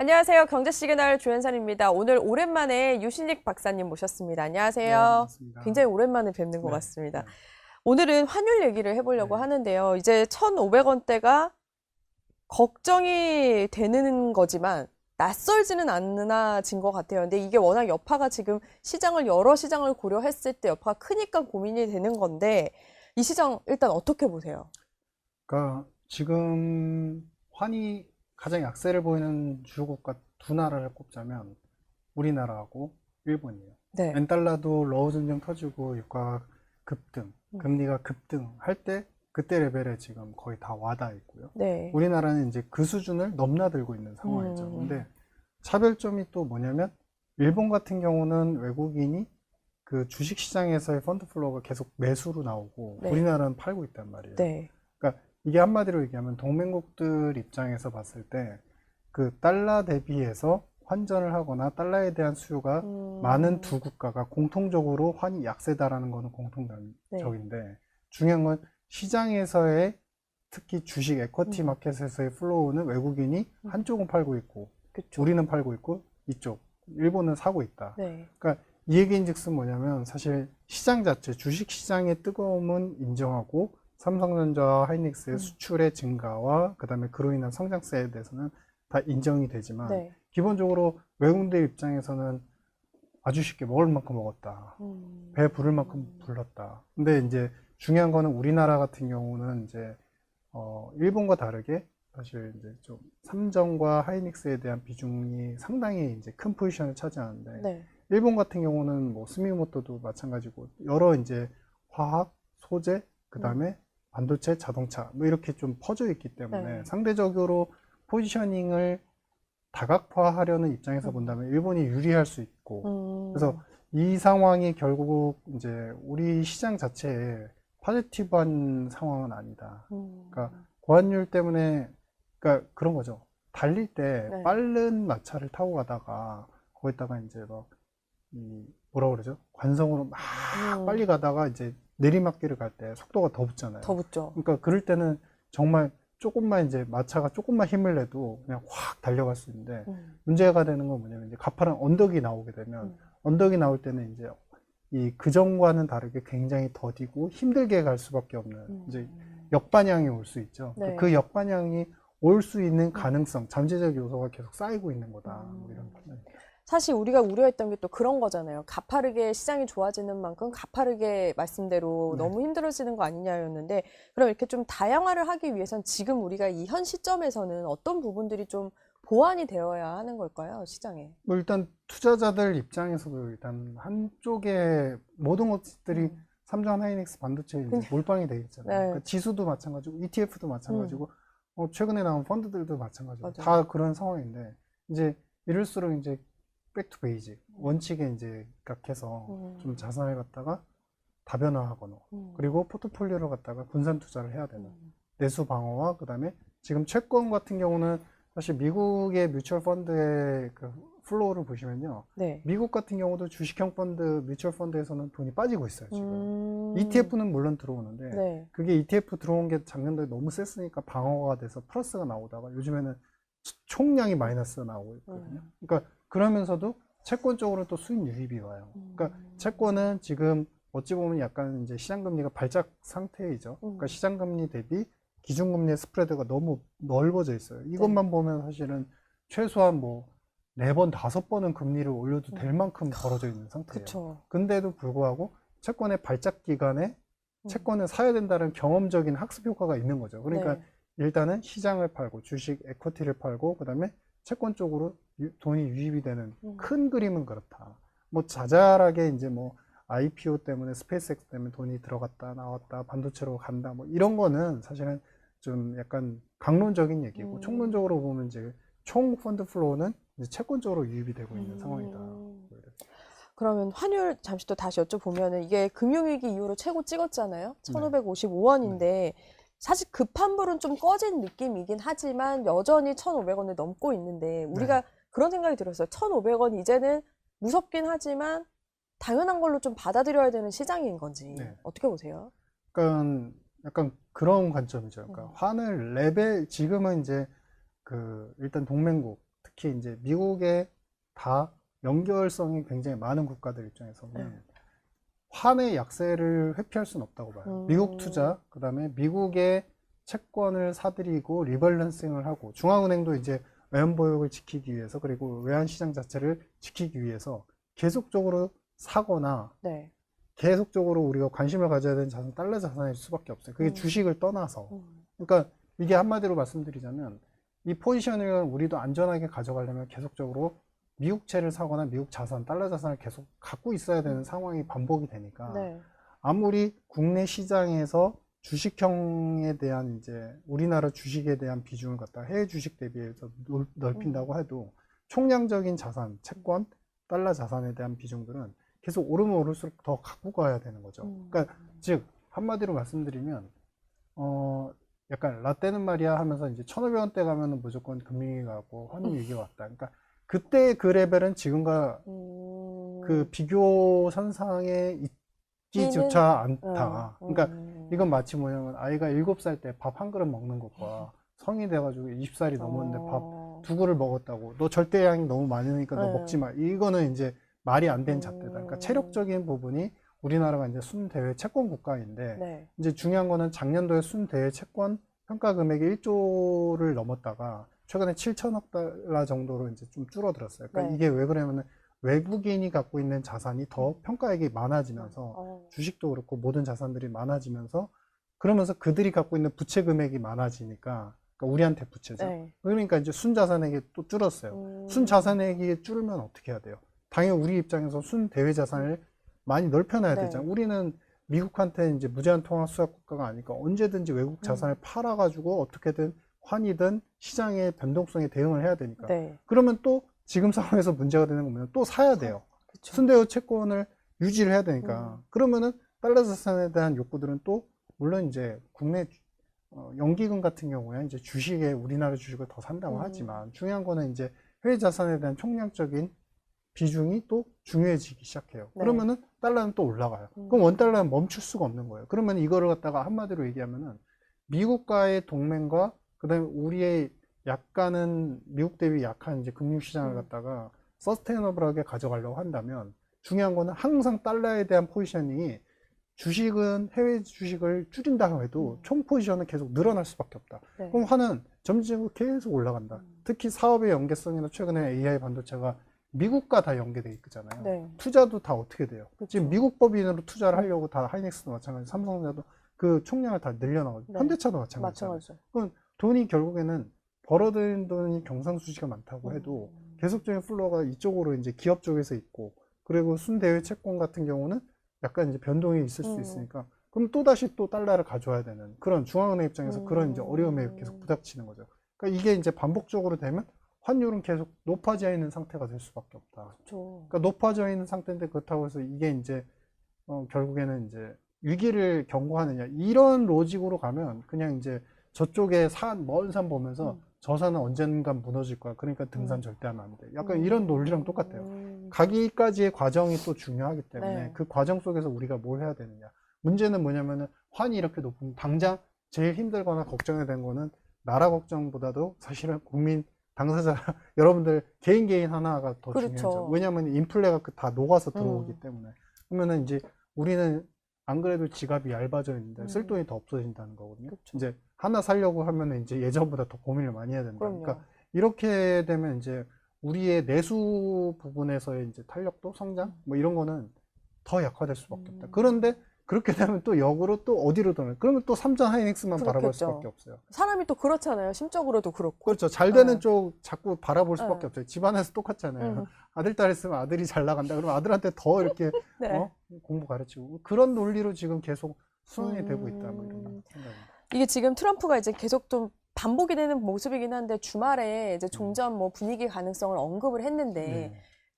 안녕하세요. 경제시그널 조현선입니다. 오늘 오랜만에 유신익 박사님 모셨습니다. 안녕하세요. 네, 반갑습니다. 굉장히 오랜만에 뵙는 것 네, 같습니다. 네. 오늘은 환율 얘기를 해보려고 네. 하는데요. 이제 1,500원대가 걱정이 되는 거지만 낯설지는 않아진 것 같아요. 근데 이게 워낙 여파가 지금 여러 시장을 고려했을 때 여파가 크니까 고민이 되는 건데 이 시장 일단 어떻게 보세요? 그러니까 지금 환이 가장 약세를 보이는 주요국가 두 나라를 꼽자면 우리나라하고 일본이에요. 네. 엔달러도 러우 전쟁 터지고 유가가 급등, 금리가 급등할 때 그때 레벨에 지금 거의 다 와닿아 있고요. 네. 우리나라는 이제 그 수준을 넘나들고 있는 상황이죠. 근데 차별점이 또 뭐냐면 일본 같은 경우는 외국인이 그 주식 시장에서의 펀드 플로우가 계속 매수로 나오고 네. 우리나라는 팔고 있단 말이에요. 네. 그러니까 이게 한마디로 얘기하면 동맹국들 입장에서 봤을 때 그 달러 대비해서 환전을 하거나 달러에 대한 수요가 많은 두 국가가 공통적으로 환이 약세다라는 거는 공통적인데 중요한 건 시장에서의 특히 주식 에쿼티 마켓에서의 플로우는 외국인이 한쪽은 팔고 있고 그쵸. 우리는 팔고 있고 이쪽 일본은 사고 있다. 네. 그러니까 이 얘기인즉슨 뭐냐면 사실 시장 자체 주식 시장의 뜨거움은 인정하고 삼성전자와 하이닉스의 수출의 증가와 그다음에 그로 인한 성장세에 대해서는 다 인정이 되지만 네. 기본적으로 외국인들 입장에서는 아주 쉽게 먹을 만큼 먹었다. 배 부를 만큼 불렀다. 근데 이제 중요한 거는 우리나라 같은 경우는 이제 일본과 다르게 사실 이제 좀 삼성과 하이닉스에 대한 비중이 상당히 이제 큰 포지션을 차지하는데 네. 일본 같은 경우는 뭐 스미모토도 마찬가지고 여러 이제 화학, 소재, 그다음에 반도체, 자동차 뭐 이렇게 좀 퍼져 있기 때문에 네. 상대적으로 포지셔닝을 다각화하려는 입장에서 본다면 일본이 유리할 수 있고 그래서 이 상황이 결국 이제 우리 시장 자체에 파지티브한 상황은 아니다. 그러니까 고환율 때문에 그러니까 그런 거죠. 달릴 때 네. 빠른 마차를 타고 가다가 거기다가 이제 막 이 뭐라 그러죠? 관성으로 막 빨리 가다가 이제 내리막길을 갈 때 속도가 더 붙잖아요. 더 붙죠. 그러니까 그럴 때는 정말 조금만 이제 마차가 조금만 힘을 내도 그냥 확 달려갈 수 있는데 문제가 되는 건 뭐냐면 이제 가파른 언덕이 나오게 되면 언덕이 나올 때는 이제 이 그전과는 다르게 굉장히 더디고 힘들게 갈 수밖에 없는 이제 역반향이 올 수 있죠. 네. 그 역반향이 올 수 있는 가능성, 잠재적 요소가 계속 쌓이고 있는 거다. 뭐 이런 판단입니다. 사실 우리가 우려했던 게 또 그런 거잖아요. 가파르게 시장이 좋아지는 만큼 가파르게 말씀대로 네. 너무 힘들어지는 거 아니냐였는데 그럼 이렇게 좀 다양화를 하기 위해선 지금 우리가 이 현 시점에서는 어떤 부분들이 좀 보완이 되어야 하는 걸까요? 시장에. 뭐 일단 투자자들 입장에서도 일단 한쪽에 모든 것들이 삼성 하이닉스 반도체에 이제 몰빵이 되어 있잖아요. 네. 그러니까 지수도 마찬가지고 ETF도 마찬가지고 최근에 나온 펀드들도 마찬가지고 맞아요. 다 그런 상황인데 이제 이럴수록 이제 백투 베이직 원칙에 이제 각해서 좀 자산을 갖다가 다변화하거나 그리고 포트폴리오를 갖다가 분산 투자를 해야 되는 내수 방어와 그다음에 지금 채권 같은 경우는 사실 미국의 뮤추얼 펀드의 그 플로우를 보시면요. 네. 미국 같은 경우도 주식형 펀드, 뮤추얼 펀드에서는 돈이 빠지고 있어요, 지금. ETF는 물론 들어오는데, 네. 그게 ETF 들어온 게 작년도에 너무 셌으니까 방어가 돼서 플러스가 나오다가 요즘에는 총량이 마이너스가 나오고 있거든요. 그러니까 그러면서도 채권 쪽으로 또 수익 유입이 와요. 그러니까 채권은 지금 어찌 보면 약간 이제 시장금리가 발작 상태이죠. 그러니까 시장금리 대비 기준금리의 스프레드가 너무 넓어져 있어요. 이것만 보면 사실은 최소한 뭐 4번, 5번은 금리를 올려도 될 만큼 벌어져 있는 상태예요. 그쵸. 근데도 불구하고 채권의 발작 기간에 채권을 사야 된다는 경험적인 학습 효과가 있는 거죠. 그러니까 네. 일단은 시장을 팔고 주식 에쿼티를 팔고 그다음에 채권 쪽으로 돈이 유입이 되는 큰 그림은 그렇다. 뭐 자잘하게 이제 뭐 IPO 때문에 스페이스X 때문에 돈이 들어갔다 나왔다 반도체로 간다 뭐 이런 거는 사실은 좀 약간 강론적인 얘기고 총론적으로 보면 이제 총 펀드 플로우는 이제 채권 쪽으로 유입이 되고 있는 상황이다. 그러면 환율 잠시 또 다시 여쭤보면은 이게 금융위기 이후로 최고 찍었잖아요. 네. 1,555원인데 사실 급한 불은 좀 꺼진 느낌이긴 하지만 여전히 1,500원을 넘고 있는데 우리가 그런 생각이 들었어요. 1,500원 이제는 무섭긴 하지만 당연한 걸로 좀 받아들여야 되는 시장인 건지 네. 어떻게 보세요? 그러니까 약간 그런 관점이죠. 그러니까 환을 레벨 지금은 이제 그 일단 동맹국 특히 이제 미국에 다 연결성이 굉장히 많은 국가들 입장에서는 네. 환의 약세를 회피할 수는 없다고 봐요. 미국 투자, 그다음에 미국의 채권을 사들이고 리밸런싱을 하고 중앙은행도 이제 외환 보역을 지키기 위해서 그리고 외환 시장 자체를 지키기 위해서 계속적으로 사거나 네. 계속적으로 우리가 관심을 가져야 되는 자산, 달러 자산일 수밖에 없어요. 그게 주식을 떠나서. 그러니까 이게 한마디로 말씀드리자면 이 포지셔닝을 우리도 안전하게 가져가려면 계속적으로 미국채를 사거나 미국 자산, 달러 자산을 계속 갖고 있어야 되는 상황이 반복이 되니까 네. 아무리 국내 시장에서 주식형에 대한 이제 우리나라 주식에 대한 비중을 갖다 해외 주식 대비해서 넓힌다고 해도 총량적인 자산, 채권, 달러 자산에 대한 비중들은 계속 오르면 오를수록 더 갖고 가야 되는 거죠. 그러니까 즉 한마디로 말씀드리면 약간 라떼는 말이야 하면서 이제 1,500원대 가면은 무조건 금융위 가고 환율 위기가 왔다. 그러니까 그때 그 레벨은 지금과 그 비교 선상에 있기조차 않다. 그러니까 이건 마치 뭐냐면 아이가 7살 때 밥 한 그릇 먹는 것과 성인이 돼가지고 20살이 넘었는데 밥 2그릇 먹었다고 너 절대량이 너무 많으니까 너 먹지 마. 이거는 이제 말이 안 된 잣대다. 그러니까 체력적인 부분이 우리나라가 이제 순대외 채권 국가인데 네. 이제 중요한 거는 작년도에 순대외 채권 평가 금액이 1조를 넘었다가 최근에 7천억 달러 정도로 이제 좀 줄어들었어요. 그러니까 네. 이게 왜 그러냐면은 외국인이 갖고 있는 자산이 더 평가액이 많아지면서 주식도 그렇고 모든 자산들이 많아지면서 그러면서 그들이 갖고 있는 부채 금액이 많아지니까 그러니까 우리한테 부채죠. 네. 그러니까 이제 순자산액이 또 줄었어요. 순자산액이 줄으면 어떻게 해야 돼요? 당연히 우리 입장에서 순대외 자산을 많이 넓혀놔야 네. 되잖아요. 우리는 미국한테 이제 무제한 통화 수합 국가가 아니까 언제든지 외국 자산을 팔아가지고 어떻게든 환이든 시장의 변동성에 대응을 해야 되니까. 네. 그러면 또 지금 상황에서 문제가 되는 거면 또 사야 돼요. 그쵸. 순대외 채권을 유지를 해야 되니까. 그러면은 달러 자산에 대한 욕구들은 또 물론 이제 국내 연기금 같은 경우에 이제 주식에 우리나라 주식을 더 산다고 하지만 중요한 거는 이제 해외 자산에 대한 총량적인 비중이 또 중요해지기 시작해요. 네. 그러면은 달러는 또 올라가요. 그럼 원달러는 멈출 수가 없는 거예요. 그러면 이거를 갖다가 한마디로 얘기하면은 미국과의 동맹과 그다음에 우리의 약간은 미국 대비 약한 이제 금융시장을 갖다가 서스테이너블하게 가져가려고 한다면 중요한 거는 항상 달러에 대한 포지셔닝이 주식은 해외 주식을 줄인다고 해도 총 포지션은 계속 늘어날 수밖에 없다. 네. 그럼 환은 점진적으로 계속 올라간다. 특히 사업의 연계성이나 최근에 AI 반도체가 미국과 다 연계돼 있잖아요. 네. 투자도 다 어떻게 돼요? 그쵸. 지금 미국 법인으로 투자를 하려고 다 하이닉스도 마찬가지, 삼성전자도 그 총량을 다 늘려나가고 네. 현대차도 마찬가지잖아요. 마찬가지죠. 그럼 돈이 결국에는 벌어들인 돈이 경상수지가 많다고 해도 계속적인 플로어가 이쪽으로 이제 기업 쪽에서 있고 그리고 순대외 채권 같은 경우는 약간 이제 변동이 있을 수 있으니까 그럼 또 다시 또 달러를 가져와야 되는 그런 중앙은행 입장에서 그런 이제 어려움에 계속 부닥치는 거죠. 그러니까 이게 이제 반복적으로 되면 환율은 계속 높아져 있는 상태가 될 수밖에 없다. 그렇죠. 그러니까 높아져 있는 상태인데 그렇다고 해서 이게 이제 결국에는 이제 위기를 경고하느냐 이런 로직으로 가면 그냥 이제 저쪽에 먼 산 보면서 저 산은 언젠간 무너질 거야. 그러니까 등산 절대 하면 안 돼. 약간 이런 논리랑 똑같아요. 가기까지의 과정이 또 중요하기 때문에 네. 그 과정 속에서 우리가 뭘 해야 되느냐. 문제는 뭐냐면은 환이 이렇게 높으면 당장 제일 힘들거나 걱정해야 되는 거는 나라 걱정보다도 사실은 국민 당사자 여러분들 개인 하나가 더 그렇죠. 중요하죠. 왜냐하면 인플레가 다 녹아서 들어오기 때문에. 그러면은 이제 우리는 안 그래도 지갑이 얇아져 있는데 쓸 돈이 더 없어진다는 거거든요. 그쵸. 이제 하나 살려고 하면은 이제 예전보다 더 고민을 많이 해야 된다. 그럼요. 그러니까 이렇게 되면 이제 우리의 내수 부분에서의 이제 탄력도 성장 뭐 이런 거는 더 약화될 수밖에 없다. 그런데 그렇게 되면 또 역으로 또 어디로 도는? 그러면 또 삼전 하이닉스만 바라볼 그렇겠죠. 수밖에 없어요. 사람이 또 그렇잖아요. 심적으로도 그렇고. 그렇죠. 잘 되는 네. 쪽 자꾸 바라볼 수밖에 네. 없어요. 집안에서 똑같잖아요. 아들, 딸 있으면 아들이 잘 나간다. 그러면 아들한테 더 이렇게 네. 공부 가르치고 그런 논리로 지금 계속 수능이 되고 있다. 뭐 이런 생각입니다. 이게 지금 트럼프가 이제 계속 좀 반복이 되는 모습이긴 한데 주말에 이제 종전 뭐 분위기 가능성을 언급을 했는데 네.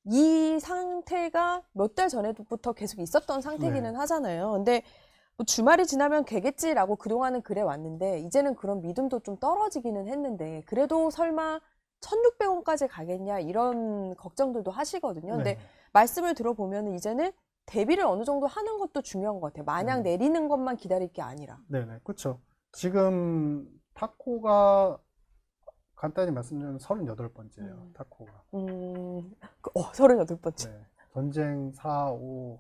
이 상태가 몇 달 전에부터 계속 있었던 상태기는 네. 하잖아요. 근데 뭐 주말이 지나면 되겠지라고 그동안은 그래 왔는데 이제는 그런 믿음도 좀 떨어지기는 했는데 그래도 설마 1,600원까지 가겠냐 이런 걱정들도 하시거든요. 근데 네. 말씀을 들어보면 이제는 대비를 어느 정도 하는 것도 중요한 것 같아요. 마냥 내리는 것만 기다릴 게 아니라. 네네. 그렇죠. 지금 타코가 간단히 말씀드리면 38번째예요. 타코가. 38번째. 네. 전쟁 4, 5,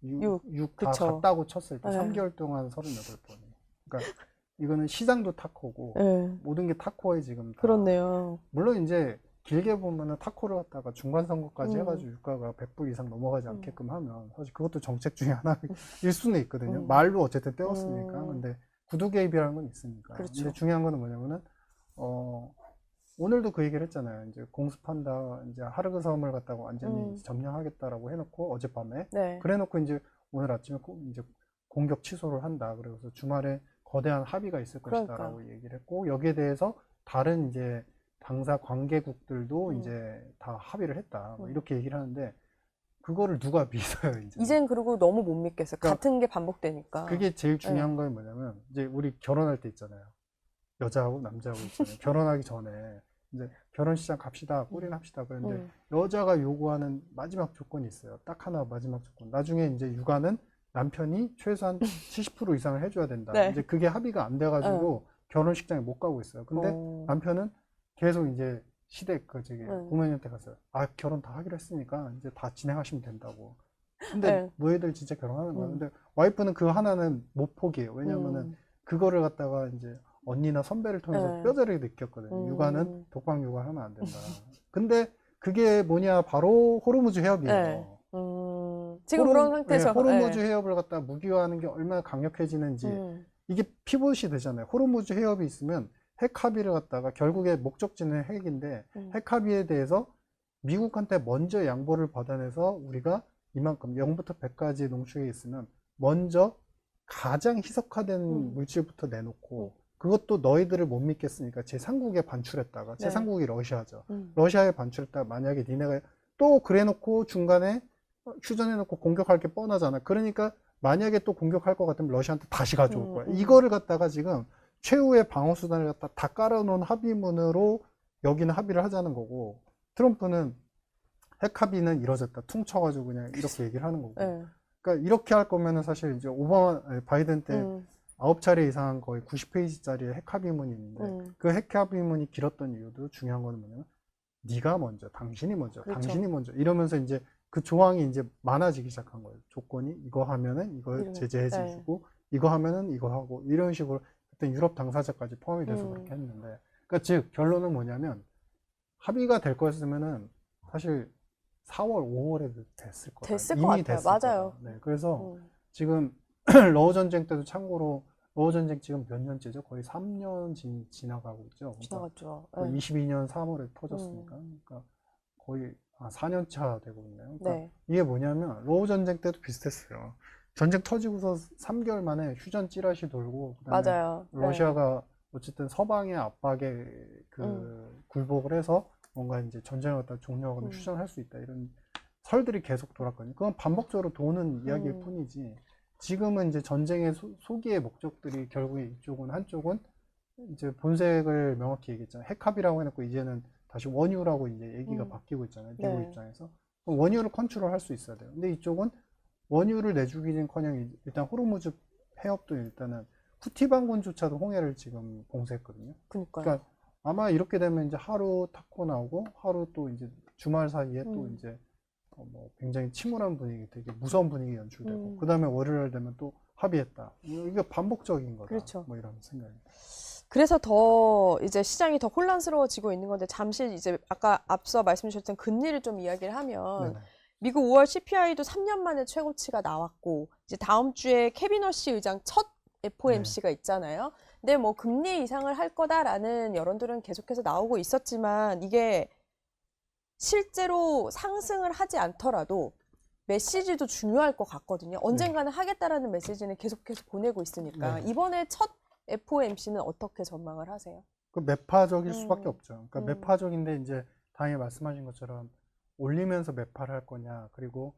6 다 그쵸. 갔다고 쳤을 때 네. 3개월 동안 38번이. 그러니까 이거는 시장도 타코고 네. 모든 게 타코에 지금 다. 그렇네요. 물론 이제 길게 보면은 타코를 갖다가 중간 선거까지 음. 해가지고 유가가 100불 이상 넘어가지 음. 않게끔 하면 사실 그것도 정책 중에 하나일 수는 있거든요. 음. 말로 어쨌든 떼었으니까. 음. 근데 구두 개입이라는 건 있으니까. 그렇죠. 근데 중요한 거는 뭐냐면은 오늘도 그 얘기를 했잖아요. 이제 공습한다, 이제 하르그 섬을 갖다가 완전히 점령하겠다라고 해놓고 어젯밤에 네. 그래놓고 이제 오늘 아침에 이제 공격 취소를 한다. 그래서 주말에 거대한 합의가 있을 그러니까. 것이다라고 얘기를 했고 여기에 대해서 다른 이제 당사 관계국들도 음. 이제 다 합의를 했다. 뭐 음. 이렇게 얘기를 하는데 그거를 누가 믿어요, 이제. 이젠 그리고 너무 못 믿겠어요. 그러니까 같은 게 반복되니까. 그게 제일 중요한 건 뭐냐면 이제 우리 결혼할 때 있잖아요. 여자하고 남자하고 있잖아요. 결혼하기 전에 이제 결혼 시장 갑시다, 꿀인합시다. 그런데 여자가 요구하는 마지막 조건이 있어요. 딱 하나 마지막 조건. 나중에 이제 육아는 남편이 최소한 70% 이상을 해줘야 된다. 네. 이제 그게 합의가 안 돼가지고 결혼식장에 못 가고 있어요. 근데 남편은 계속 이제 시댁 부모님한테 갔어요. 아, 결혼 다 하기로 했으니까 이제 다 진행하시면 된다고. 근데 네. 너희들 진짜 결혼하는 거야. 근데 와이프는 그 하나는 못 포기해요. 왜냐면은 그거를 갖다가 이제 언니나 선배를 통해서 네. 뼈저리게 느꼈거든요. 육아는 독방 육아 하면 안 된다. 근데 그게 뭐냐, 바로 호르무즈 해협이에요. 네. 지금 그런 상태에서. 호르무즈 네. 해협을 갖다 무기화하는 게 얼마나 강력해지는지 이게 피봇이 되잖아요. 호르무즈 해협이 있으면 핵 합의를 갖다가 결국에 목적지는 핵인데 핵 합의에 대해서 미국한테 먼저 양보를 받아내서 우리가 이만큼 0부터 100까지 농축에 있으면 먼저 가장 희석화된 물질부터 내놓고 그것도 너희들을 못 믿겠으니까 제3국에 반출했다가 네. 제3국이 러시아죠. 러시아에 반출했다가 만약에 니네가 또 그래놓고 중간에 휴전해놓고 공격할 게 뻔하잖아. 그러니까 만약에 또 공격할 것 같으면 러시아한테 다시 가져올 거야. 이거를 갖다가 지금 최후의 방어 수단을 갖다 다 깔아놓은 합의문으로 여기는 합의를 하자는 거고 트럼프는 핵 합의는 이뤄졌다. 퉁쳐가지고 그냥 이렇게 얘기를 하는 거고. 네. 그러니까 이렇게 할 거면은 사실 이제 바이든 때 9차례 이상 거의 90페이지짜리 핵 합의문이 있는데 그 핵 합의문이 길었던 이유도 중요한 거는 뭐냐면 네가 먼저, 당신이 먼저, 그렇죠. 당신이 먼저 이러면서 이제 그 조항이 이제 많아지기 시작한 거예요. 조건이 이거 하면은 이거 제재해 주고 이거 하면은 이거 하고 이런 식으로 그때 유럽 당사자까지 포함이 돼서 그렇게 했는데 그러니까 즉 결론은 뭐냐면 합의가 될 거였으면은 사실 4월, 5월에도 됐을 거다. 됐을 이미 것 같아요. 됐을 맞아요. 거다. 네, 그래서 지금 러우 전쟁 때도 참고로 러우 전쟁 지금 몇 년째죠? 거의 3년 지나가고 있죠. 그러니까 지나갔죠. 거의 22년 3월에 터졌으니까 그러니까 거의 4년 차 되고 있네요. 그러니까 네. 이게 뭐냐면 러우 전쟁 때도 비슷했어요. 전쟁 터지고서 3개월 만에 휴전 찌라시 돌고 그다음에 맞아요. 러시아가 어쨌든 서방의 압박에 굴복을 해서 뭔가 이제 전쟁을 갖다 종료하거나 휴전할 수 있다 이런 설들이 계속 돌았거든요. 그건 반복적으로 도는 이야기일 뿐이지 지금은 이제 전쟁의 소기의 목적들이 결국에 이쪽은 한쪽은 이제 본색을 명확히 얘기했잖아요. 핵합의라고 해놓고 이제는 다시 원유라고 이제 얘기가 바뀌고 있잖아요. 미국 네. 입장에서 원유를 컨트롤할 수 있어야 돼요. 근데 이쪽은 원유를 내주기는커녕 일단 호르무즈 해협도 일단은 후티 반군조차도 홍해를 지금 봉쇄했거든요. 그러니까 아마 이렇게 되면 이제 하루 타코 나오고 하루 또 이제 주말 사이에 또 이제 뭐 굉장히 침울한 분위기, 되게 무서운 분위기 연출되고 그 다음에 월요일 되면 또 합의했다. 이게 반복적인 거다. 그렇죠. 뭐 이런 생각이. 그래서 더 이제 시장이 더 혼란스러워지고 있는 건데 잠시 이제 아까 앞서 말씀 주셨던 금리를 좀 이야기를 하면 네네. 미국 5월 CPI도 3년 만에 최고치가 나왔고 이제 다음 주에 케빈 허시 의장 첫 FOMC가 있잖아요. 근데 뭐 금리 인상을 할 거다라는 여론들은 계속해서 나오고 있었지만 이게 실제로 상승을 하지 않더라도 메시지도 중요할 것 같거든요. 언젠가는 하겠다라는 메시지는 계속해서 보내고 있으니까 이번에 첫 FOMC는 어떻게 전망을 하세요? 그 매파적일 수밖에 없죠. 그러니까 매파적인데 이제 당연히 말씀하신 것처럼 올리면서 매파를 할 거냐, 그리고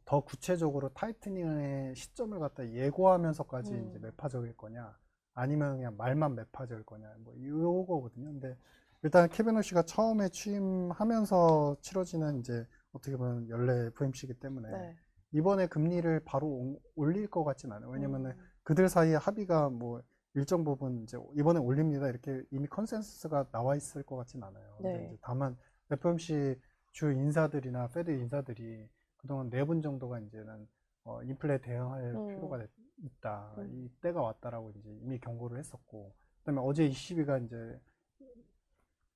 더 구체적으로 타이트닝의 시점을 갖다 예고하면서까지 이제 매파적일 거냐, 아니면 그냥 말만 매파적일 거냐, 뭐 이거거든요. 근데 일단 케빈 허시가 처음에 취임하면서 치러지는 이제 어떻게 보면 연례 FOMC이기 때문에 이번에 금리를 바로 올릴 것 같진 않아요. 왜냐면은 그들 사이에 합의가 뭐 일정 부분 이제 이번에 올립니다. 이렇게 이미 컨센서스가 나와 있을 것 같진 않아요. 근데 네. 이제 다만 FOMC 주 인사들이나 페드 인사들이 그동안 4분 정도가 이제는 인플레 대응할 필요가 있다. 이 때가 왔다라고 이제 이미 경고를 했었고, 그다음에 어제 ECB가 이제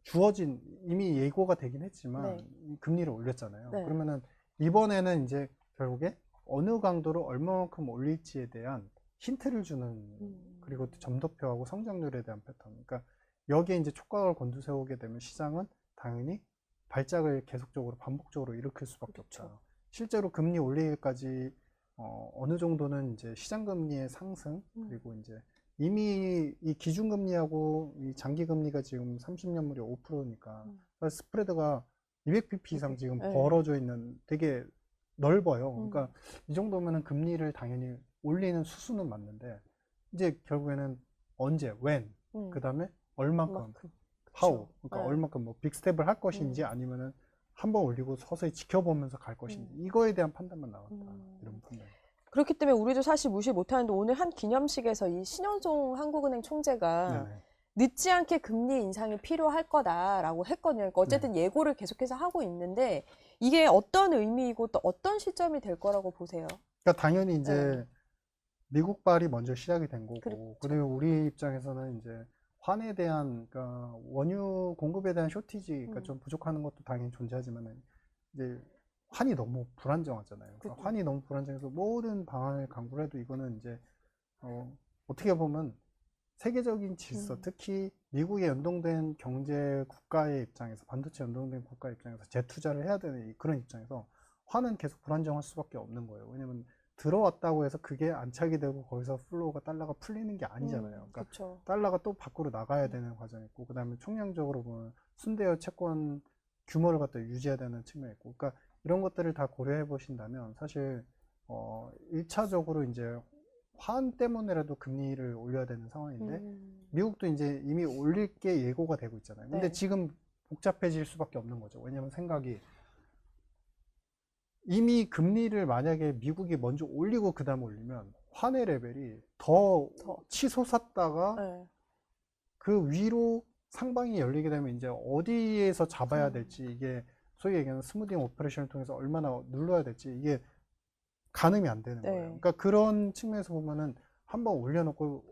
주어진 이미 예고가 되긴 했지만 네. 이 금리를 올렸잖아요. 네. 그러면은 이번에는 이제 결국에 어느 강도로 얼마만큼 올릴지에 대한 힌트를 주는 그리고 점도표하고 성장률에 대한 패턴. 그러니까 여기에 이제 촉각을 곤두세우게 되면 시장은 당연히 발작을 계속적으로 반복적으로 일으킬 수밖에 그렇죠. 없다. 실제로 금리 올리기까지 어느 정도는 이제 시장 금리의 상승 그리고 이제 이미 이 기준금리하고 이 장기금리가 지금 30년물이 5%니까 스프레드가 200bp 이상 지금 네. 벌어져 있는 되게 넓어요. 그러니까 이 정도면은 금리를 당연히 올리는 수순은 맞는데 이제 결국에는 언제, when, 그 다음에 얼만큼, how, 그러니까 네. 얼만큼 뭐 빅스텝을 할 것인지 아니면은 한번 올리고 서서히 지켜보면서 갈 것인지 이거에 대한 판단만 나왔다. 이런 판단. 그렇기 때문에 우리도 사실 무시 못하는데 오늘 한 기념식에서 이 신현종 한국은행 총재가 네네. 늦지 않게 금리 인상이 필요할 거다라고 했거든요. 그러니까 어쨌든 예고를 계속해서 하고 있는데 이게 어떤 의미이고 또 어떤 시점이 될 거라고 보세요? 그러니까 당연히 이제 미국발이 먼저 시작이 된 거고, 그렇죠. 그리고 우리 입장에서는 이제 환에 대한, 그러니까 원유 공급에 대한 쇼티지, 그러니까 좀 부족하는 것도 당연히 존재하지만 이제 환이 너무 불안정하잖아요. 그러니까 환이 너무 불안정해서 모든 방안을 강구를 해도 이거는 이제 어떻게 보면 세계적인 질서, 특히 미국에 연동된 경제 국가의 입장에서, 반도체 연동된 국가 입장에서 재투자를 해야 되는 그런 입장에서 환은 계속 불안정할 수밖에 없는 거예요. 왜냐면 들어왔다고 해서 그게 안착이 되고 거기서 플로우가 달러가 풀리는 게 아니잖아요. 그러니까 그렇죠. 달러가 또 밖으로 나가야 되는 과정이 있고, 그 다음에 총량적으로 보면 순대의 채권 규모를 갖다 유지해야 되는 측면이 있고, 그러니까 이런 것들을 다 고려해 보신다면 사실 1차적으로 이제 환 때문에라도 금리를 올려야 되는 상황인데 미국도 이제 이미 올릴 게 예고가 되고 있잖아요. 근데 지금 복잡해질 수밖에 없는 거죠. 왜냐하면 생각이 이미 금리를 만약에 미국이 먼저 올리고 그 다음 올리면 환의 레벨이 더 치솟았다가 그 위로 상방이 열리게 되면 이제 어디에서 잡아야 될지 이게 소위 얘기하는 스무딩 오퍼레이션을 통해서 얼마나 눌러야 될지 이게 가늠이 안 되는 거예요. 그러니까 그런 측면에서 보면은 한번 올려놓고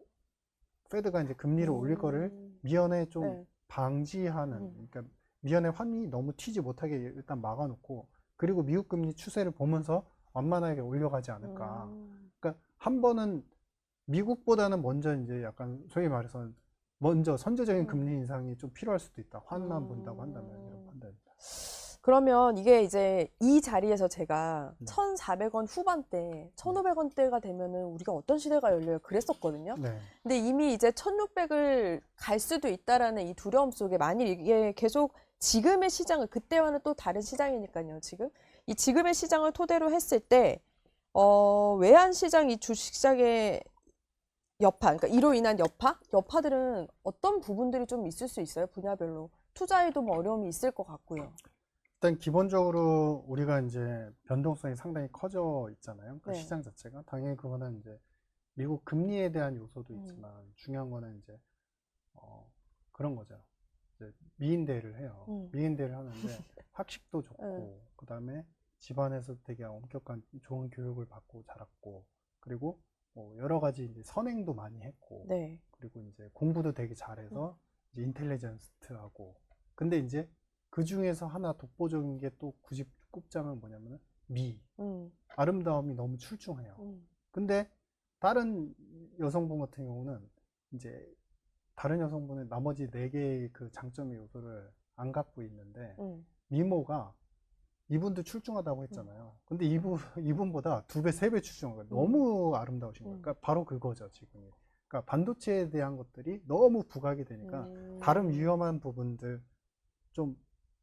페드가 이제 금리를 올릴 거를 미연에 좀 방지하는, 그러니까 미연에 환이 너무 튀지 못하게 일단 막아놓고 그리고 미국 금리 추세를 보면서 완만하게 올려가지 않을까. 그러니까 한 번은 미국보다는 먼저 이제 약간 소위 말해서 먼저 선제적인 금리 인상이 좀 필요할 수도 있다. 환만 본다고 한다면 이런 판단입니다. 그러면 이게 이제 이 자리에서 제가 1,400원 후반대, 1,500원대가 되면은 우리가 어떤 시대가 열려요? 그랬었거든요. 근데 이미 이제 1,600을 갈 수도 있다라는 이 두려움 속에 만일 이게 계속 지금의 시장을 그때와는 또 다른 시장이니까요. 이 지금의 시장을 토대로 했을 때 외환 시장 이 주식 시장의 여파, 그러니까 이로 인한 여파들은 어떤 부분들이 좀 있을 수 있어요? 분야별로 투자에도 뭐 어려움이 있을 것 같고요. 일단 기본적으로 우리가 이제 변동성이 상당히 커져 있잖아요. 그 시장 자체가 당연히 그거는 이제 미국 금리에 대한 요소도 있지만 중요한 거는 이제 그런 거죠. 이제 미인대를 해요. 미인대를 하는데 학식도 좋고 그 다음에 집안에서 되게 엄격한 좋은 교육을 받고 자랐고 그리고 뭐 여러 가지 이제 선행도 많이 했고 그리고 이제 공부도 되게 잘해서 이제 인텔리전스트하고 근데 이제 그 중에서 하나 독보적인 게 또 굳이 꼽자면 뭐냐면은 아름다움이 너무 출중해요. 근데 다른 여성분 같은 경우는 이제 다른 여성분의 나머지 4개의 그 장점의 요소를 안 갖고 있는데 미모가 이분도 출중하다고 했잖아요. 근데 이분보다 2배, 3배 출중한 거예요. 너무 아름다우신 거예요. 그러니까 바로 그거죠, 지금. 그러니까 반도체에 대한 것들이 너무 부각이 되니까 다른 위험한 부분들 좀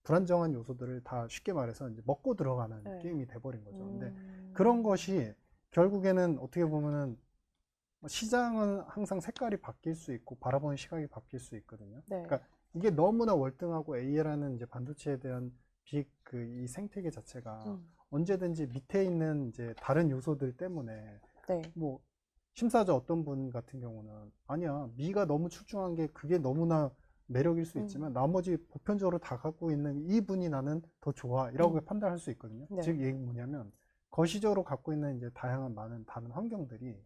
불안정한 요소들을 다 쉽게 말해서 이제 먹고 들어가는 게임이 돼버린 거죠. 근데 그런 것이 결국에는 어떻게 보면은 시장은 항상 색깔이 바뀔 수 있고 바라보는 시각이 바뀔 수 있거든요. 그러니까 이게 너무나 월등하고 AI라는 이제 반도체에 대한 이 생태계 자체가 언제든지 밑에 있는 이제 다른 요소들 때문에 뭐 심사자 어떤 분 같은 경우는 아니야, 미가 너무 출중한 게 그게 너무나 매력일 수 있지만 나머지 보편적으로 다 갖고 있는 이 분이 나는 더 좋아 이라고 판단할 수 있거든요. 네. 즉 얘기 뭐냐면 거시적으로 갖고 있는 이제 다양한 많은 다른 환경들이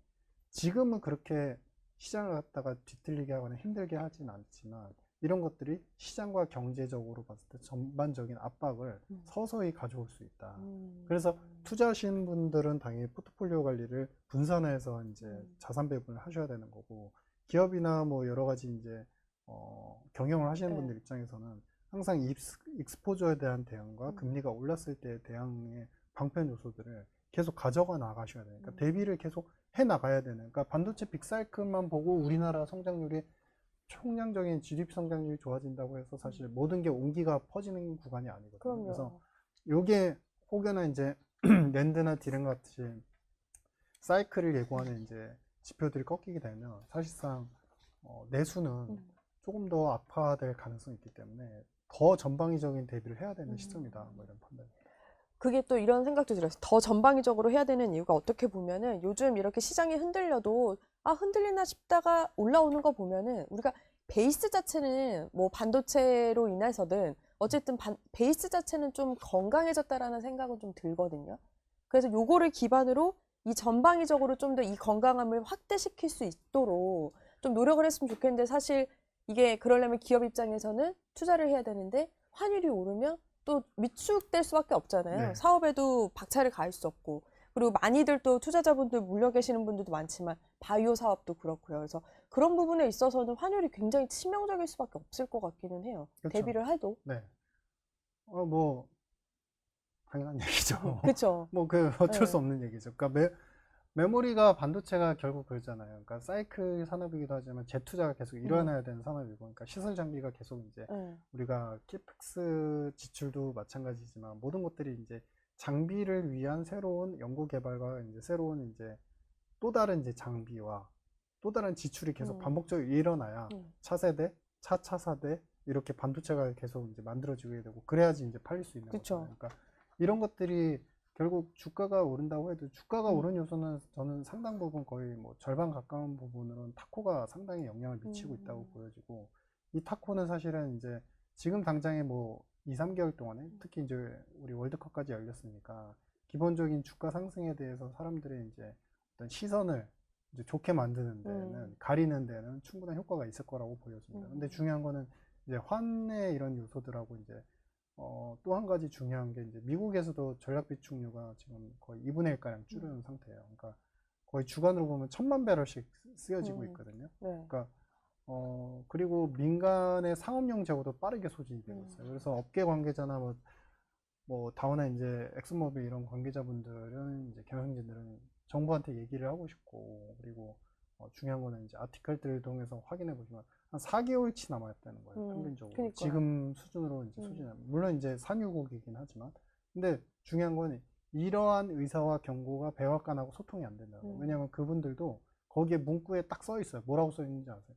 지금은 그렇게 시장을 갖다가 뒤틀리게 하거나 힘들게 하진 않지만 이런 것들이 시장과 경제적으로 봤을 때 전반적인 압박을 서서히 가져올 수 있다. 그래서 투자하시는 분들은 당연히 포트폴리오 관리를 분산해서 이제 자산 배분을 하셔야 되는 거고, 기업이나 뭐 여러 가지 이제 경영을 하시는 네. 분들 입장에서는 항상 익스포저에 대한 대응과 금리가 올랐을 때 대응의 방편 요소들을 계속 가져가 나가셔야 되니까 대비를 계속 해 나가야 되는. 그러니까 반도체 빅사이클만 보고 우리나라 성장률이 총량적인 GDP 성장률이 좋아진다고 해서 사실 모든 게 온기가 퍼지는 구간이 아니거든요. 그럼요. 그래서 요게 혹여나 이제 낸드나 디램 같이 사이클을 예고하는 이제 지표들이 꺾이게 되면 사실상 내수는 조금 더 악화될 가능성이 있기 때문에 더 전방위적인 대비를 해야 되는 시점이다. 뭐 이런 판단. 그게 또 이런 생각도 들었어요. 더 전방위적으로 해야 되는 이유가 어떻게 보면은 요즘 이렇게 시장이 흔들려도 흔들리나 싶다가 올라오는 거 보면은 우리가 베이스 자체는 뭐 반도체로 인해서든 어쨌든 베이스 자체는 좀 건강해졌다라는 생각은 좀 들거든요. 그래서 요거를 기반으로 이 전방위적으로 좀 더 이 건강함을 확대시킬 수 있도록 좀 노력을 했으면 좋겠는데 사실 이게 그러려면 기업 입장에서는 투자를 해야 되는데 환율이 오르면 또 위축될 수밖에 없잖아요. 네. 사업에도 박차를 가할 수 없고 그리고 많이들 또 투자자분들 물려 계시는 분들도 많지만 바이오 사업도 그렇고요. 그래서 그런 부분에 있어서는 환율이 굉장히 치명적일 수밖에 없을 것 같기는 해요. 그렇죠. 대비를 해도. 네. 뭐 당연한 얘기죠. 그렇죠. 뭐 그 어쩔 수 네. 없는 얘기죠. 그러니까 메모리가 반도체가 결국 그러잖아요. 그러니까 사이클 산업이기도 하지만 재투자가 계속 일어나야 되는 산업이고, 그러니까 시설 장비가 계속 이제 우리가 캐펙스 지출도 마찬가지지만 모든 것들이 이제 장비를 위한 새로운 연구 개발과 이제 새로운 이제 또 다른 이제 장비와 또 다른 지출이 계속 반복적으로 일어나야 차세대, 차차사대 이렇게 반도체가 계속 이제 만들어지게 되고 그래야지 이제 팔릴 수 있는 그쵸. 거죠. 그러니까 이런 것들이 결국 주가가 오른다고 해도 주가가 오른 요소는 저는 상당 부분 거의 뭐 절반 가까운 부분으로는 타코가 상당히 영향을 미치고 있다고 보여지고, 이 타코는 사실은 이제 지금 당장에 뭐 2, 3개월 동안에 특히 이제 우리 월드컵까지 열렸으니까 기본적인 주가 상승에 대해서 사람들의 이제 어떤 시선을 이제 좋게 만드는 데는 가리는 데는 충분한 효과가 있을 거라고 보여집니다. 근데 중요한 거는 이제 환의 이런 요소들하고 이제 또 한 가지 중요한 게 이제 미국에서도 전략 비축류가 지금 거의 2분의 1가량 줄은 상태예요. 그러니까 거의 주간으로 보면 1000만 배럴씩 쓰여지고 있거든요. 네. 그러니까 그리고 민간의 상업용 재고도 빠르게 소진이 되고 있어요. 그래서 업계 관계자나 뭐 다우나 이제 엑스모빌 이런 관계자분들은 이제 경영진들은 정부한테 얘기를 하고 싶고, 그리고 중요한 거는 이제 아티클들을 통해서 확인해 보시면 한 4개월치 남아있다는 거예요. 평균적으로. 그러니까요. 지금 수준으로 이제 수준이 물론 이제 산유국이긴 하지만, 근데 중요한 건 이러한 의사와 경고가 백악관하고 소통이 안 된다는 거예요. 왜냐하면 그분들도 거기에 문구에 딱 써 있어요. 뭐라고 써 있는지 아세요?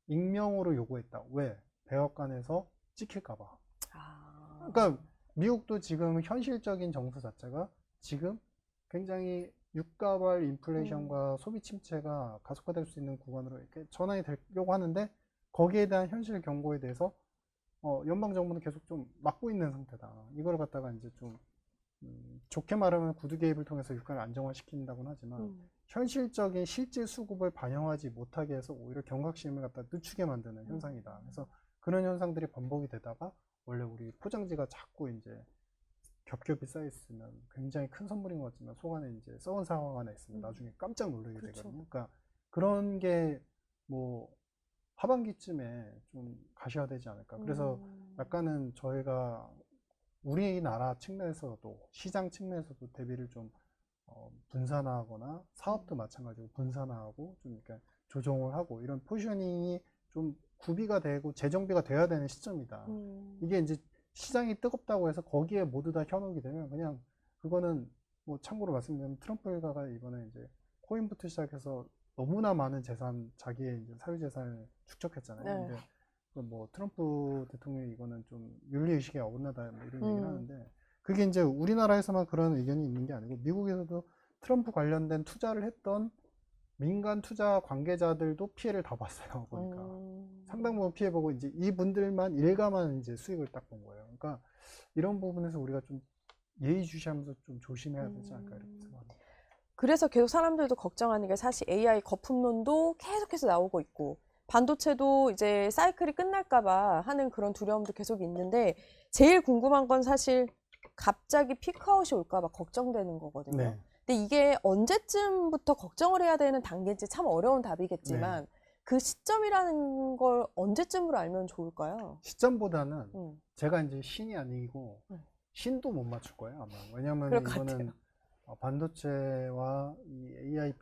익명으로 요구했다. 왜? 백악관에서 찍힐까봐. 그러니까 미국도 지금 현실적인 정서 자체가 지금 굉장히 유가발 인플레이션과 소비 침체가 가속화될 수 있는 구간으로 이렇게 전환이 되려고 하는데, 거기에 대한 현실 경고에 대해서 연방 정부는 계속 좀 막고 있는 상태다. 이걸 갖다가 이제 좀 좋게 말하면 구두 개입을 통해서 유가를 안정화시킨다고는 하지만 현실적인 실제 수급을 반영하지 못하게 해서 오히려 경각심을 갖다 늦추게 만드는 현상이다. 그래서 그런 현상들이 반복이 되다가 원래 우리 포장지가 자꾸 이제 겹겹이 쌓여있으면 굉장히 큰 선물인 것 같지만 속 안에 이제 썩은 사과가 하나 있으면 나중에 깜짝 놀라게 되거든요. 그러니까 그런 게 뭐 하반기쯤에 좀 가셔야 되지 않을까. 그래서 약간은 저희가 우리나라 측면에서도 시장 측면에서도 대비를 좀 분산화하거나 사업도 마찬가지고 분산화하고 좀 이렇게 조정을 하고 이런 포지셔닝이 좀 구비가 되고 재정비가 돼야 되는 시점이다. 이게 이제 시장이 뜨겁다고 해서 거기에 모두 다 현혹이 되면 그냥 그거는 뭐 참고로 말씀드리면 트럼프 일가가 이번에 이제 코인부터 시작해서 너무나 많은 재산, 자기의 이제 사유재산을 축적했잖아요. 네. 근데 뭐 트럼프 대통령이 이거는 좀 윤리의식에 어긋나다 뭐 이런 얘기를 하는데, 그게 이제 우리나라에서만 그런 의견이 있는 게 아니고 미국에서도 트럼프 관련된 투자를 했던 민간 투자 관계자들도 피해를 다 봤어요. 보니까 상당 부분 피해 보고 이제 이분들만 일가만 이제 수익을 딱 본 거예요. 그러니까 이런 부분에서 우리가 좀 예의주시하면서 좀 조심해야 되지 않을까 이렇게 생각합니다. 그래서 계속 사람들도 걱정하는 게 사실 AI 거품론도 계속해서 나오고 있고 반도체도 이제 사이클이 끝날까봐 하는 그런 두려움도 계속 있는데 제일 궁금한 건 사실 갑자기 피크아웃이 올까봐 걱정되는 거거든요. 네. 근데 이게 언제쯤부터 걱정을 해야 되는 단계인지 참 어려운 답이겠지만 그 시점이라는 걸 언제쯤으로 알면 좋을까요? 시점보다는 음, 제가 이제 신이 아니고 음. 신도 못 맞출 거예요, 아마. 왜냐하면 그럴 것 이거는 같아요. 반도체와 이 AI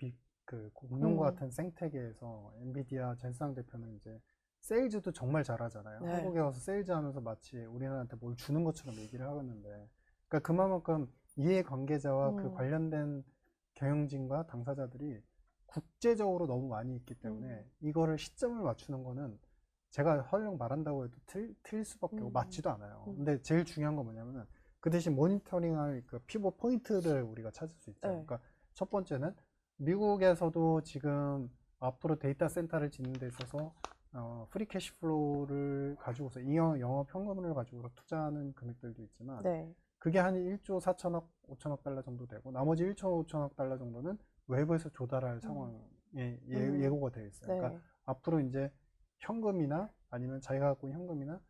그 공룡과 음. 같은 생태계에서 엔비디아 젠상 대표는 이제 세일즈도 정말 잘하잖아요. 네. 한국에 와서 세일즈 하면서 마치 우리나라한테 뭘 주는 것처럼 얘기를 하겠는데, 그러니까 그만큼 이해 관계자와 그 관련된 경영진과 당사자들이 국제적으로 너무 많이 있기 때문에 이거를 시점을 맞추는 거는 제가 헐렁 말한다고 해도 틀릴 수밖에 없고 맞지도 않아요. 근데 제일 중요한 건 뭐냐면은 그 대신 모니터링할 그 피벗 포인트를 우리가 찾을 수 있죠. 네. 그러니까 첫 번째는 미국에서도 지금 앞으로 데이터 센터를 짓는 데 있어서 프리 캐시 플로우를 가지고서 영업 현금을 가지고 투자하는 금액들도 있지만 네. 그게 한 1조 4천억, 5천억 달러 정도 되고 나머지 1조 5천억 달러 정도는 외부에서 조달할 상황에 예고가 되어 있어요. 네. 그러니까 앞으로 이제 현금이나 아니면 자기가 갖고 있는 현금이나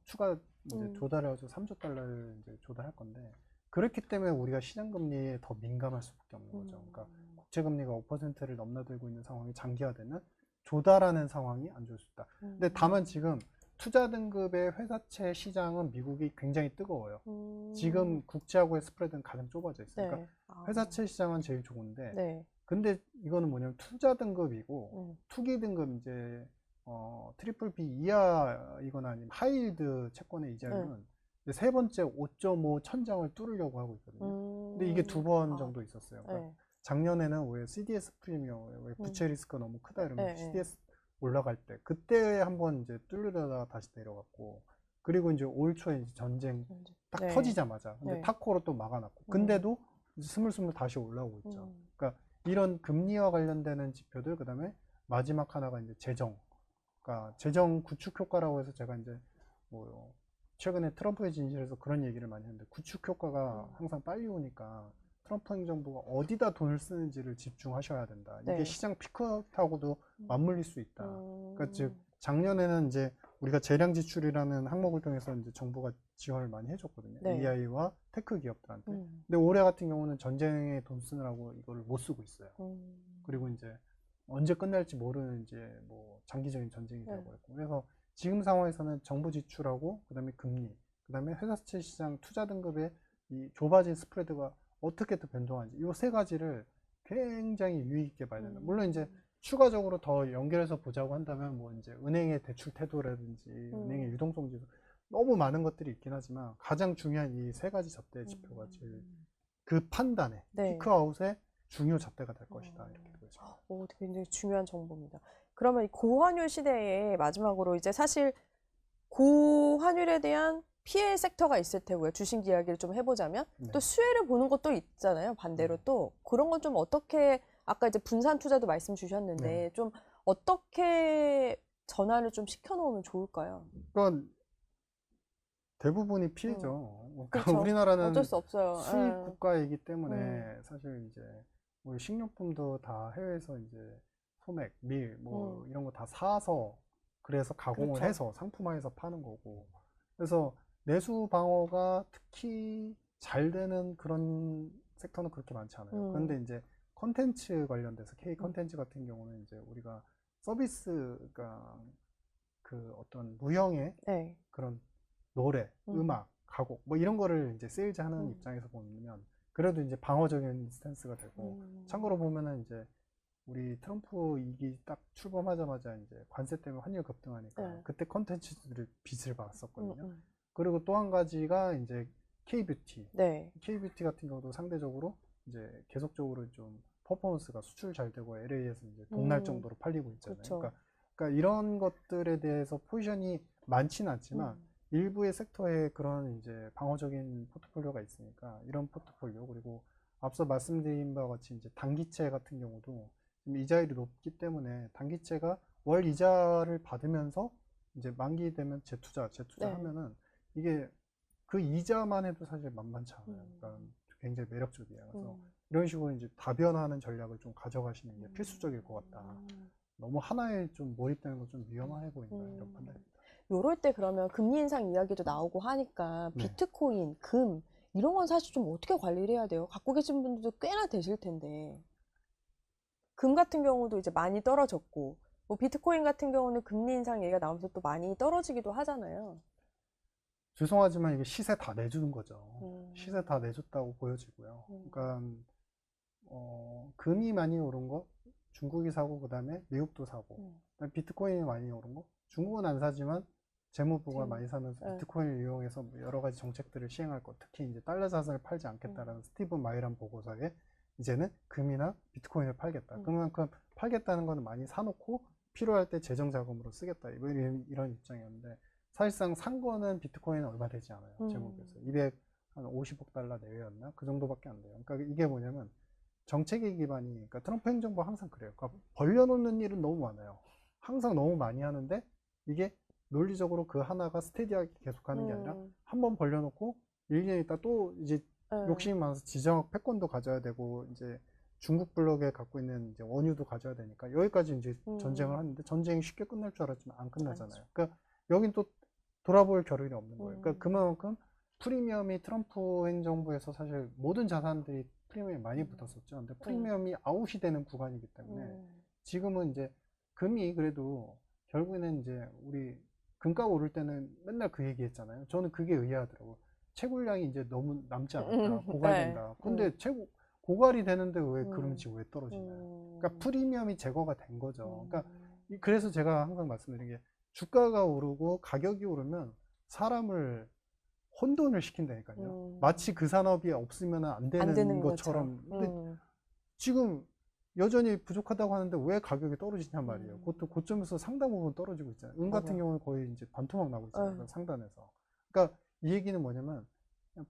추가 이제 조달을 해서 3조 달러를 이제 조달할 건데 그렇기 때문에 우리가 시장 금리에 더 민감할 수밖에 없는 거죠. 그러니까 국채 금리가 5%를 넘나들고 있는 상황이 장기화되면 조달하는 상황이 안 좋을 수 있다. 근데 다만 지금 투자 등급의 회사채 시장은 미국이 굉장히 뜨거워요. 지금 국채하고의 스프레드는 가장 좁아져 있어요. 네. 그러니까 회사채 시장은 제일 좋은데 네. 근데 이거는 뭐냐면 투자 등급이고 투기 등급 이제 트리플 B 이하이거나 아니면 하이힐드 채권의 이자율은 이제 세 번째 5.5 천장을 뚫으려고 하고 있거든요. 근데 이게 두 번 정도 있었어요. 그러니까 네. 작년에는 왜 CDS 프리미엄 왜 부채 리스크가 너무 크다 이러면 네. CDS 올라갈 때 그때 한번 이제 뚫으려다가 다시 내려갔고 그리고 이제 올 초에 이제 전쟁 딱 네. 터지자마자 근데 네. 타코로 또 막아놨고 근데도 이제 스물스물 다시 올라오고 있죠. 그러니까 이런 금리와 관련되는 지표들 그다음에 마지막 하나가 이제 재정. 그러니까 재정 구축 효과라고 해서 제가 이제 뭐 최근에 트럼프의 진실에서 그런 얘기를 많이 했는데 구축 효과가 항상 빨리 오니까 트럼프 행정부가 어디다 돈을 쓰는지를 집중하셔야 된다. 이게 네. 시장 피크아웃하고도 맞물릴 수 있다. 그러니까 즉 작년에는 이제 우리가 재량 지출이라는 항목을 통해서 이제 정부가 지원을 많이 해줬거든요. 네. AI와 테크 기업들한테. 근데 올해 같은 경우는 전쟁에 돈 쓰느라고 이걸 못 쓰고 있어요. 그리고 이제 언제 끝날지 모르는 이제 뭐 장기적인 전쟁이 되고 있고 그래서 지금 상황에서는 정부 지출하고 그다음에 금리 그다음에 회사채 시장 투자 등급의 이 좁아진 스프레드가 어떻게 또 변동하는지 이 세 가지를 굉장히 유의 있게 봐야 된다. 물론 이제 추가적으로 더 연결해서 보자고 한다면 뭐 이제 은행의 대출 태도라든지 은행의 유동성 지수 너무 많은 것들이 있긴 하지만 가장 중요한 이 세 가지 잣대 지표가 제일 그 판단에 네. 피크아웃의 중요 잣대가 될 것이다 이렇게 보죠. 오, 굉장히 중요한 정보입니다. 그러면 이 고환율 시대에 마지막으로 이제 사실 고환율에 대한 피해 섹터가 있을 테고요. 주식 이야기를 좀 해보자면 네. 또 수혜를 보는 것도 있잖아요. 반대로 또 그런 건 좀 어떻게 아까 이제 분산 투자도 말씀 주셨는데 네. 좀 어떻게 전환을 좀 시켜놓으면 좋을까요? 그러니까 대부분이 피해죠. 그러니까 그렇죠. 우리나라는 어쩔 수 없어요. 수입 예. 국가이기 때문에 사실 이제 우리 식료품도 다 해외에서 이제 소맥, 밀, 뭐 이런 거 다 사서 그래서 가공을 그렇죠. 해서 상품화해서 파는 거고. 그래서 내수 방어가 특히 잘 되는 그런 섹터는 그렇게 많지 않아요. 그런데 이제 컨텐츠 관련돼서 K 컨텐츠 같은 경우는 이제 우리가 서비스가 그 어떤 무형의 네. 그런 노래, 음악, 가곡 뭐 이런 거를 이제 세일즈 하는 입장에서 보면 그래도 이제 방어적인 스탠스가 되고 참고로 보면은 이제 우리 트럼프 이기 딱 출범하자마자 이제 관세 때문에 환율 급등하니까 네. 그때 컨텐츠들을 빚을 봤었거든요. 그리고 또 한 가지가 이제 K뷰티. 네. K뷰티 같은 경우도 상대적으로 이제 계속적으로 좀 퍼포먼스가 수출 잘 되고 LA에서 이제 동날 정도로 팔리고 있잖아요. 그쵸. 그러니까 이런 것들에 대해서 포지션이 많지는 않지만 일부의 섹터에 그런 이제 방어적인 포트폴리오가 있으니까 이런 포트폴리오 그리고 앞서 말씀드린 바와 같이 이제 단기채 같은 경우도 이자율이 높기 때문에 단기채가 월 이자를 받으면서 이제 만기 되면 재투자하면은 이게 그 이자만 해도 사실 만만치 않아요. 그러니까 굉장히 매력적이에요. 그래서 이런 식으로 이제 다변화하는 전략을 좀 가져가시는 게 필수적일 것 같다. 너무 하나에 좀 몰입되는 건 좀 위험해 보인다. 이런 판단입니다. 요럴 때 그러면 금리 인상 이야기도 나오고 하니까 네. 비트코인, 금 이런 건 사실 좀 어떻게 관리를 해야 돼요? 갖고 계신 분들도 꽤나 되실 텐데. 금 같은 경우도 이제 많이 떨어졌고, 뭐 비트코인 같은 경우는 금리 인상 얘기가 나오면서 또 많이 떨어지기도 하잖아요. 죄송하지만 이게 시세 다 내주는 거죠. 시세 다 내줬다고 보여지고요. 그러니까 금이 많이 오른 거 중국이 사고 그다음에 미국도 사고 그다음에 비트코인이 많이 오른 거 중국은 안 사지만 재무부가 많이 사면서 비트코인을 이용해서 뭐 여러 가지 정책들을 시행할 것, 특히 이제 달러 자산을 팔지 않겠다라는 스티븐 마이란 보고서에 이제는 금이나 비트코인을 팔겠다. 그만큼 팔겠다는 거는 많이 사놓고 필요할 때 재정 자금으로 쓰겠다. 이런 입장이었는데 사실상 산 거는 비트코인은 얼마 되지 않아요. 재무부에서 250억 달러 내외였나? 그 정도밖에 안 돼요. 그러니까 이게 뭐냐면 정책의 기반이, 그러니까 트럼프 행정부가 항상 그래요. 그러니까 벌려놓는 일은 너무 많아요. 항상 너무 많이 하는데 이게 논리적으로 그 하나가 스테디하게 계속하는 게 아니라 한 번 벌려놓고 1년 있다 또 이제 욕심이 많아서 지정학 패권도 가져야 되고 이제 중국 블록에 갖고 있는 이제 원유도 가져야 되니까 여기까지 이제 전쟁을 하는데 전쟁이 쉽게 끝날 줄 알았지만 안 끝나잖아요. 그러니까 여긴 또 돌아볼 겨를이 없는 거예요. 그러니까 그만큼 프리미엄이 트럼프 행정부에서 사실 모든 자산들이 프리미엄이 많이 붙었었죠. 근데 프리미엄이 아웃이 되는 구간이기 때문에 지금은 이제 금이 그래도 결국에는 이제 우리 금가가 오를 때는 맨날 그 얘기 했잖아요. 저는 그게 의아하더라고요. 채굴량이 이제 너무 남지 않았다. 고갈된다. 근데 고갈이 되는데 왜 그런지 왜 떨어지나요? 그러니까 프리미엄이 제거가 된 거죠. 그러니까 그래서 제가 항상 말씀드린 게 주가가 오르고 가격이 오르면 사람을 혼돈을 시킨다니까요. 마치 그 산업이 없으면 안 되는 것처럼. 근데 지금 여전히 부족하다고 하는데 왜 가격이 떨어지냐 말이에요. 그것도 고점에서 상당 부분 떨어지고 있잖아요. 은 같은 경우는 거의 이제 반토막 나고 있잖아요. 상단에서. 그러니까 이 얘기는 뭐냐면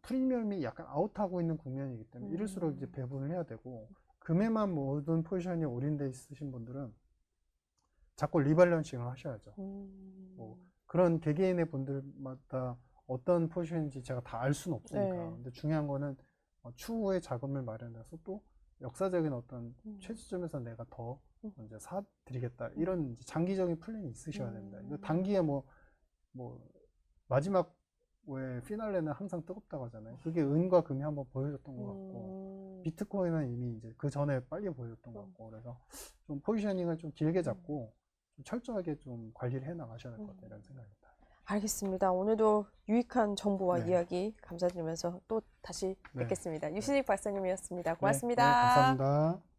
프리미엄이 약간 아웃하고 있는 국면이기 때문에 이럴수록 이제 배분을 해야 되고 금에만 모든 포지션이 올인돼 있으신 분들은 자꾸 리밸런싱을 하셔야죠. 뭐 그런 개개인의 분들마다 어떤 포지션인지 제가 다 알 수는 없으니까. 근데 중요한 거는 추후에 자금을 마련해서 또 역사적인 어떤 최저점에서 내가 더 이제 사드리겠다. 이런 이제 장기적인 플랜이 있으셔야 됩니다. 이거 단기에 뭐 마지막 왜 피날레는 항상 뜨겁다고 하잖아요. 그게 은과 금이 한번 보여줬던 것 같고 비트코인은 이미 이제 그 전에 빨리 보여줬던 것 같고 그래서 좀 포지셔닝을 좀 길게 잡고 좀 철저하게 좀 관리를 해 나가셔야 될 것 같다 이런 생각입니다. 알겠습니다. 오늘도 유익한 정보와 이야기 감사드리면서 또 다시 뵙겠습니다. 유신익 박사님이었습니다. 고맙습니다. 네, 감사합니다.